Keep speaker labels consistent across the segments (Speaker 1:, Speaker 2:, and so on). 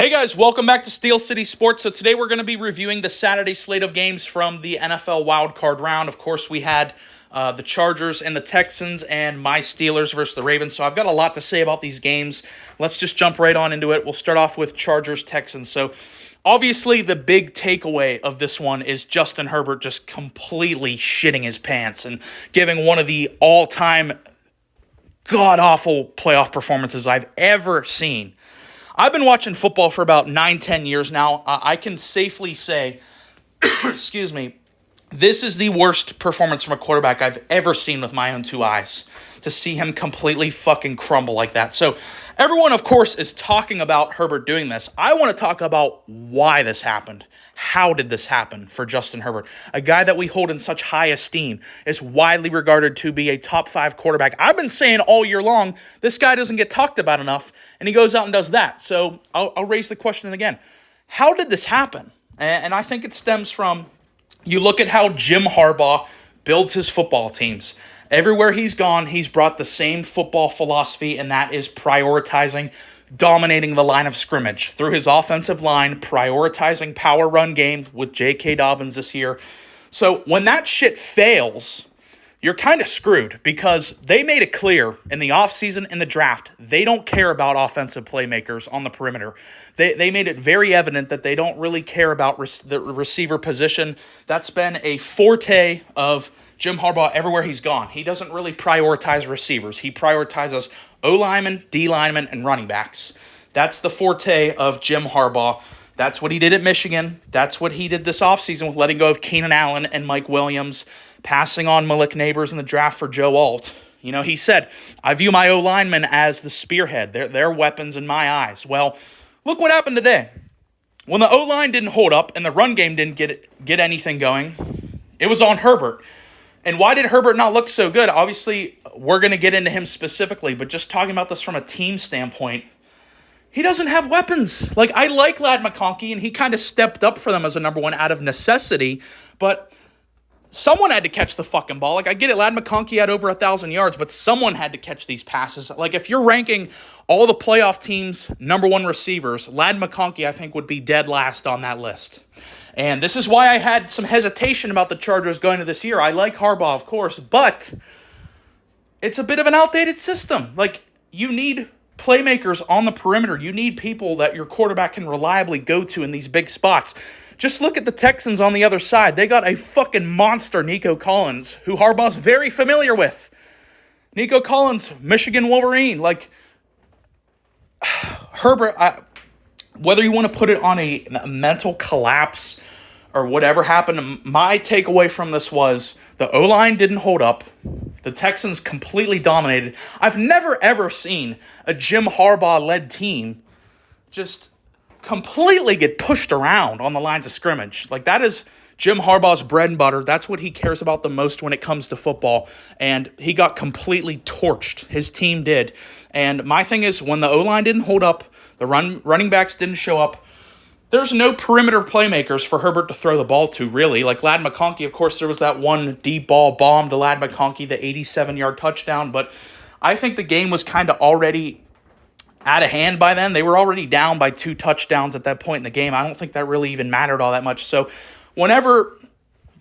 Speaker 1: Hey guys, welcome back to Steel City Sports. So today we're going to be reviewing the Saturday slate of games from the NFL Wildcard round. Of course, we had the Chargers and the Texans and my Steelers versus the Ravens. So I've got a lot to say about these games. Let's just jump right on into it. We'll start off with Chargers-Texans. So obviously the big takeaway of this one is Justin Herbert just completely shitting his pants and giving one of the all-time god-awful playoff performances I've ever seen. I've been watching football for about 9-10 years now. I can safely say, excuse me, this is the worst performance from a quarterback I've ever seen with my own two eyes. To see him completely fucking crumble like that. So everyone, of course, is talking about Herbert doing this. I want to talk about why this happened. How did this happen for Justin Herbert? A guy that we hold in such high esteem is widely regarded to be a top 5 quarterback. I've been saying all year long, this guy doesn't get talked about enough, and he goes out and does that. So I'll raise the question again. How did this happen? And I think it stems from, you look at how Jim Harbaugh builds his football teams. Everywhere he's gone, he's brought the same football philosophy, and that is prioritizing dominating the line of scrimmage through his offensive line, prioritizing power run game with J.K. Dobbins this year. So when that shit fails, you're kind of screwed because they made it clear in the offseason and the draft, they don't care about offensive playmakers on the perimeter. They made it very evident that they don't really care about the receiver position. That's been a forte of Jim Harbaugh everywhere he's gone. He doesn't really prioritize receivers. He prioritizes O-linemen, D-linemen, and running backs. That's the forte of Jim Harbaugh. That's what he did at Michigan. That's what he did this offseason with letting go of Keenan Allen and Mike Williams, passing on Malik Neighbors in the draft for Joe Alt. You know, he said, I view my O-linemen as the spearhead. They're weapons in my eyes. Well, look what happened today. When the O-line didn't hold up and the run game didn't get anything going, it was on Herbert. And why did Herbert not look so good? Obviously, we're going to get into him specifically, but just talking about this from a team standpoint, he doesn't have weapons. Like, I like Ladd McConkey, and he kind of stepped up for them as a number one out of necessity, but someone had to catch the fucking ball. Like, I get it, Ladd McConkey had over 1,000 yards, but someone had to catch these passes. Like, if you're ranking all the playoff teams' number one receivers, Ladd McConkey, I think, would be dead last on that list. And this is why I had some hesitation about the Chargers going into this year. I like Harbaugh, of course, but it's a bit of an outdated system. Like, you need playmakers on the perimeter. You need people that your quarterback can reliably go to in these big spots. Just look at the Texans on the other side. They got a fucking monster, Nico Collins, who Harbaugh's very familiar with. Nico Collins, Michigan Wolverine. Like, Herbert, whether you want to put it on a mental collapse or whatever happened, my takeaway from this was the O-line didn't hold up. The Texans completely dominated. I've never, ever seen a Jim Harbaugh-led team just completely get pushed around on the lines of scrimmage. Like, that is Jim Harbaugh's bread and butter. That's what he cares about the most when it comes to football. And he got completely torched. His team did. And my thing is, when the O-line didn't hold up, the running backs didn't show up, there's no perimeter playmakers for Herbert to throw the ball to, really. Like Ladd McConkey, of course, there was that one deep ball bomb to Ladd McConkey, the 87-yard touchdown. But I think the game was kind of already out of hand by then. They were already down by 2 touchdowns at that point in the game. I don't think that really even mattered all that much. So whenever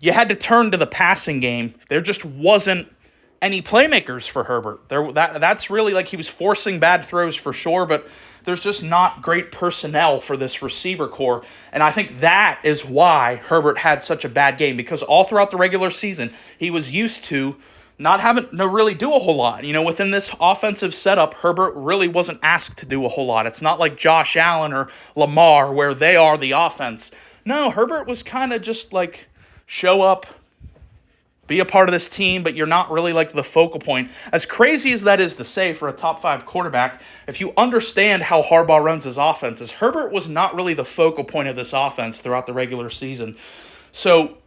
Speaker 1: you had to turn to the passing game, there just wasn't any playmakers for Herbert. That's really, like, he was forcing bad throws for sure, but there's just not great personnel for this receiver core. And I think that is why Herbert had such a bad game, because all throughout the regular season, he was used to not having to really do a whole lot. You know, within this offensive setup, Herbert really wasn't asked to do a whole lot. It's not like Josh Allen or Lamar where they are the offense. No, Herbert was kind of just like, show up, be a part of this team, but you're not really like the focal point. As crazy as that is to say for a top 5 quarterback, if you understand how Harbaugh runs his offenses, Herbert was not really the focal point of this offense throughout the regular season. So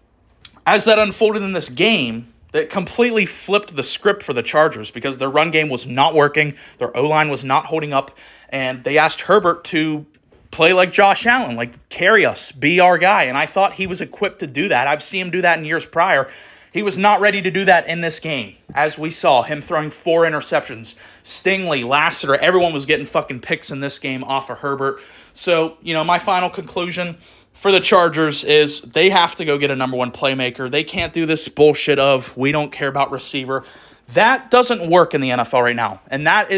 Speaker 1: as that unfolded in this game, that completely flipped the script for the Chargers because their run game was not working, their O-line was not holding up, and they asked Herbert to play like Josh Allen, like carry us, be our guy. And I thought he was equipped to do that. I've seen him do that in years prior. He was not ready to do that in this game. As we saw, him throwing 4 interceptions. Stingley, Lassiter, everyone was getting fucking picks in this game off of Herbert. So, my final conclusion for the Chargers is they have to go get a number 1 playmaker. They can't do this bullshit of we don't care about receiver. That doesn't work in the NFL right now. And that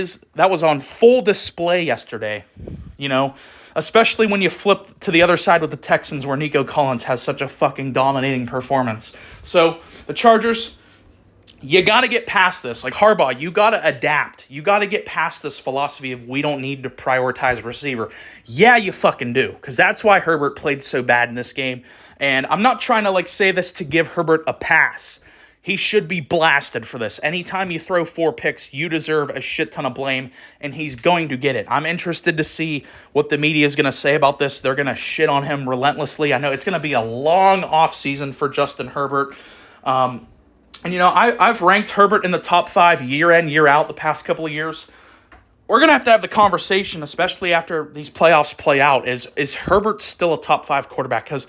Speaker 1: was on full display yesterday. Especially when you flip to the other side with the Texans where Nico Collins has such a fucking dominating performance. So the Chargers, you got to get past this. Like Harbaugh, you got to adapt. You got to get past this philosophy of we don't need to prioritize receiver. Yeah, you fucking do, because that's why Herbert played so bad in this game. And I'm not trying to say this to give Herbert a pass. He should be blasted for this. Anytime you throw 4 picks, you deserve a shit ton of blame, and he's going to get it. I'm interested to see what the media is going to say about this. They're going to shit on him relentlessly. I know it's going to be a long offseason for Justin Herbert. I've ranked Herbert in the top 5 year in, year out the past couple of years. We're going to have the conversation, especially after these playoffs play out, is Herbert still a top 5 quarterback? Because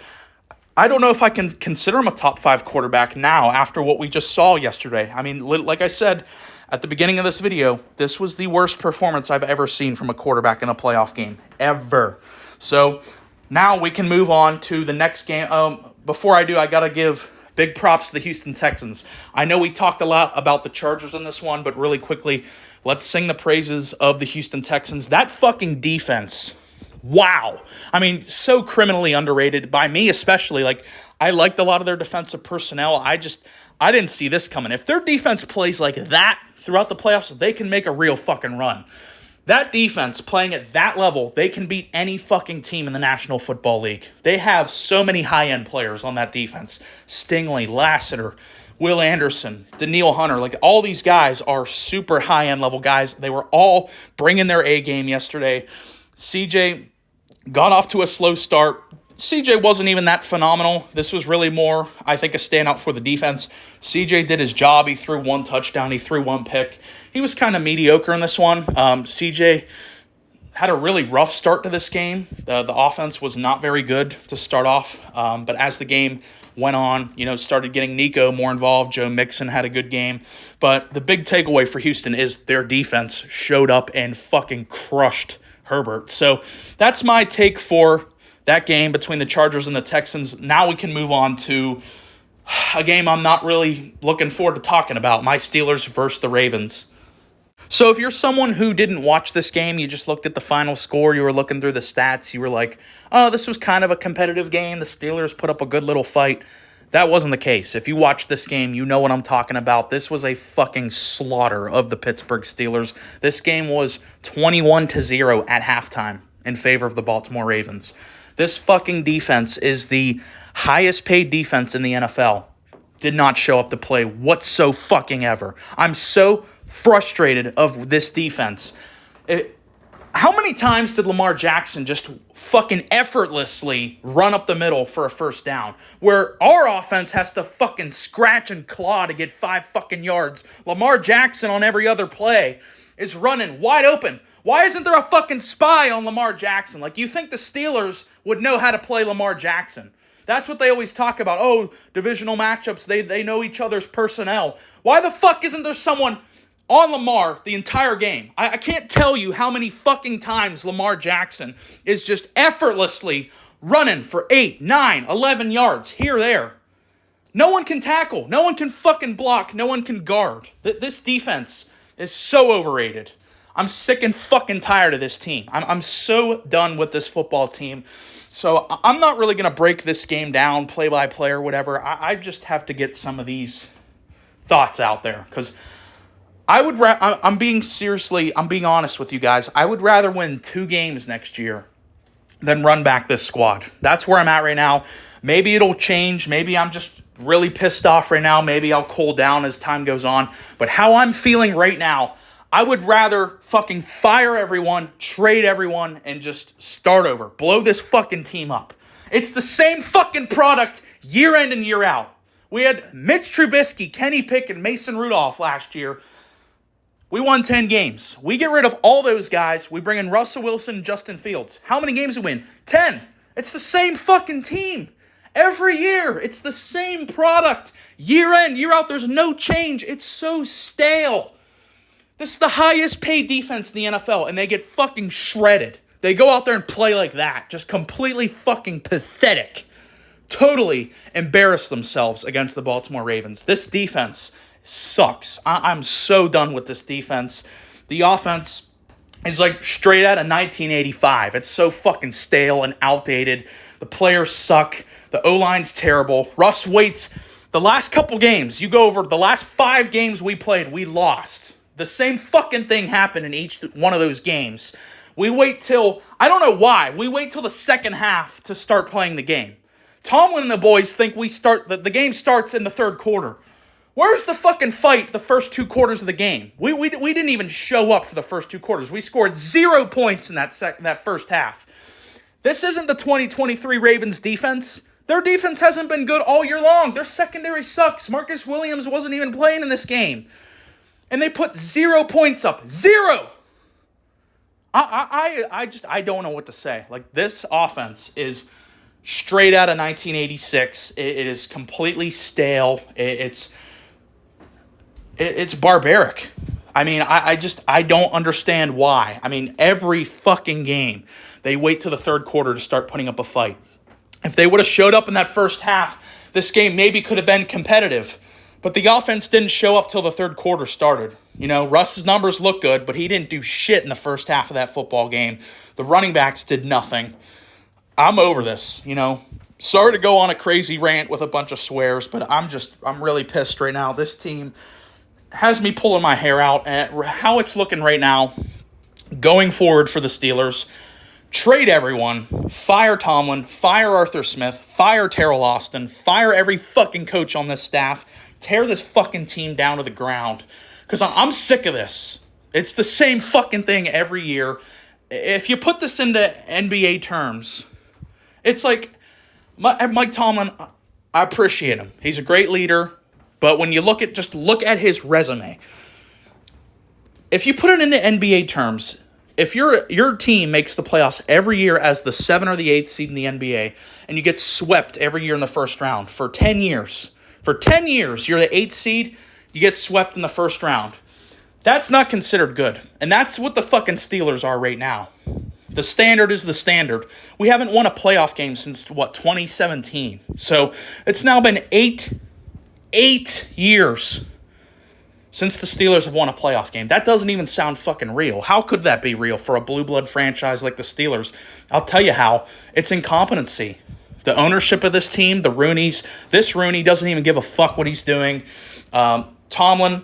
Speaker 1: I don't know if I can consider him a top 5 quarterback now after what we just saw yesterday. I mean, like I said at the beginning of this video, this was the worst performance I've ever seen from a quarterback in a playoff game, ever. So now we can move on to the next game. Before I do, I got to give big props to the Houston Texans. I know we talked a lot about the Chargers in this one, but really quickly, let's sing the praises of the Houston Texans. That fucking defense. Wow. I mean, so criminally underrated by me especially. I liked a lot of their defensive personnel. I didn't see this coming. If their defense plays like that throughout the playoffs, they can make a real fucking run. That defense playing at that level, they can beat any fucking team in the National Football League. They have so many high-end players on that defense. Stingley, Lassiter, Will Anderson, Daniil Hunter, all these guys are super high-end level guys. They were all bringing their A game yesterday. CJ got off to a slow start. CJ wasn't even that phenomenal. This was really more, I think, a standout for the defense. CJ did his job. He threw 1 touchdown. He threw 1 pick. He was kind of mediocre in this one. CJ had a really rough start to this game. The offense was not very good to start off. But as the game went on, started getting Nico more involved. Joe Mixon had a good game. But the big takeaway for Houston is their defense showed up and fucking crushed Herbert. So that's my take for that game between the Chargers and the Texans. Now we can move on to a game I'm not really looking forward to talking about, my Steelers versus the Ravens. So if you're someone who didn't watch this game, you just looked at the final score, you were looking through the stats, you were like, oh, this was kind of a competitive game, the Steelers put up a good little fight. That wasn't the case. If you watch this game, you know what I'm talking about. This was a fucking slaughter of the Pittsburgh Steelers. This game was 21-0 at halftime in favor of the Baltimore Ravens. This fucking defense is the highest paid defense in the NFL. Did not show up to play whatsoever. I'm so frustrated of this defense. How many times did Lamar Jackson just fucking effortlessly run up the middle for a first down? Where our offense has to fucking scratch and claw to get 5 fucking yards. Lamar Jackson on every other play is running wide open. Why isn't there a fucking spy on Lamar Jackson? You think the Steelers would know how to play Lamar Jackson? That's what they always talk about. Oh, divisional matchups, they know each other's personnel. Why the fuck isn't there someone on Lamar the entire game? I can't tell you how many fucking times Lamar Jackson is just effortlessly running for 8, 9, 11 yards here, there. No one can tackle. No one can fucking block. No one can guard. This defense is so overrated. I'm sick and fucking tired of this team. I'm so done with this football team. So I'm not really going to break this game down play-by-play or whatever. I just have to get some of these thoughts out there because I'm being honest with you guys. I would rather win 2 games next year than run back this squad. That's where I'm at right now. Maybe it'll change. Maybe I'm just really pissed off right now. Maybe I'll cool down as time goes on. But how I'm feeling right now, I would rather fucking fire everyone, trade everyone, and just start over. Blow this fucking team up. It's the same fucking product year in and year out. We had Mitch Trubisky, Kenny Pickett, and Mason Rudolph last year. We won 10 games. We get rid of all those guys. We bring in Russell Wilson and Justin Fields. How many games do we win? 10. It's the same fucking team. Every year, it's the same product. Year in, year out, there's no change. It's so stale. This is the highest paid defense in the NFL, and they get fucking shredded. They go out there and play like that. Just completely fucking pathetic. Totally embarrass themselves against the Baltimore Ravens. This defense sucks. I'm so done with this defense. The offense is like straight out of 1985. It's so fucking stale and outdated. The players suck. The O-line's terrible. Russ waits. The last couple games, you go over the last 5 games we played, we lost. The same fucking thing happened in each one of those games. We wait till, I don't know why, we wait till the second half to start playing the game. Tomlin and the boys think the game starts in the third quarter. Where's the fucking fight the first 2 quarters of the game? We didn't even show up for the first 2 quarters. We scored 0 points in that first half. This isn't the 2023 Ravens defense. Their defense hasn't been good all year long. Their secondary sucks. Marcus Williams wasn't even playing in this game. And they put 0 points up. 0! I don't know what to say. Like, this offense is straight out of 1986. It is completely stale. It's barbaric. I mean, I don't understand why. I mean, every fucking game, they wait till the third quarter to start putting up a fight. If they would have showed up in that first half, this game maybe could have been competitive. But the offense didn't show up till the third quarter started. You know, Russ's numbers look good, but he didn't do shit in the first half of that football game. The running backs did nothing. I'm over this, you know. Sorry to go on a crazy rant with a bunch of swears, but I'm really pissed right now. This team has me pulling my hair out at how it's looking right now. Going forward for the Steelers, trade everyone, fire Tomlin, fire Arthur Smith, fire Terrell Austin, fire every fucking coach on this staff, tear this fucking team down to the ground. Because I'm sick of this. It's the same fucking thing every year. If you put this into NBA terms, it's like Mike Tomlin, I appreciate him. He's a great leader. But when you look at his resume, if you put it into NBA terms, if your team makes the playoffs every year as the 7th or the 8th seed in the NBA, and you get swept every year in the first round for 10 years, you're the 8th seed, you get swept in the first round. That's not considered good. And that's what the fucking Steelers are right now. The standard is the standard. We haven't won a playoff game since, 2017. So it's now been 8 years since the Steelers have won a playoff game. That doesn't even sound fucking real. How could that be real for a blue blood franchise like the Steelers? I'll tell you how. It's incompetency. The ownership of this team, the Rooneys, this Rooney doesn't even give a fuck what he's doing. Tomlin,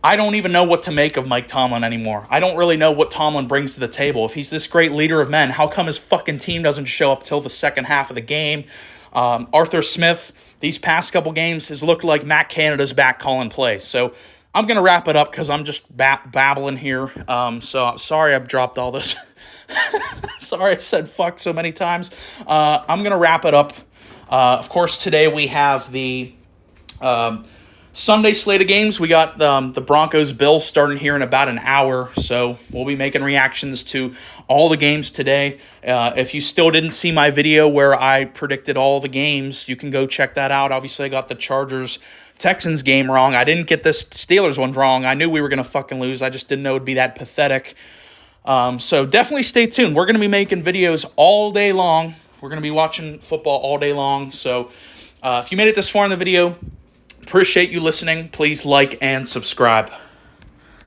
Speaker 1: I don't even know what to make of Mike Tomlin anymore. I don't really know what Tomlin brings to the table. If he's this great leader of men, how come his fucking team doesn't show up till the second half of the game? Arthur Smith, these past couple games, has looked like Matt Canada's back calling plays. So I'm going to wrap it up because I'm just babbling here. So sorry I've dropped all this. Sorry I said fuck so many times. I'm going to wrap it up. Of course, today we have the Sunday slate of games. We got the Broncos-Bills starting here in about an hour, so we'll be making reactions to all the games today. If you still didn't see my video where I predicted all the games, you can go check that out. Obviously, I got the Chargers-Texans game wrong. I didn't get this Steelers one wrong. I knew we were going to fucking lose. I just didn't know it would be that pathetic. So definitely stay tuned. We're going to be making videos all day long. We're going to be watching football all day long. So if you made it this far in the video, appreciate you listening. Please like and subscribe.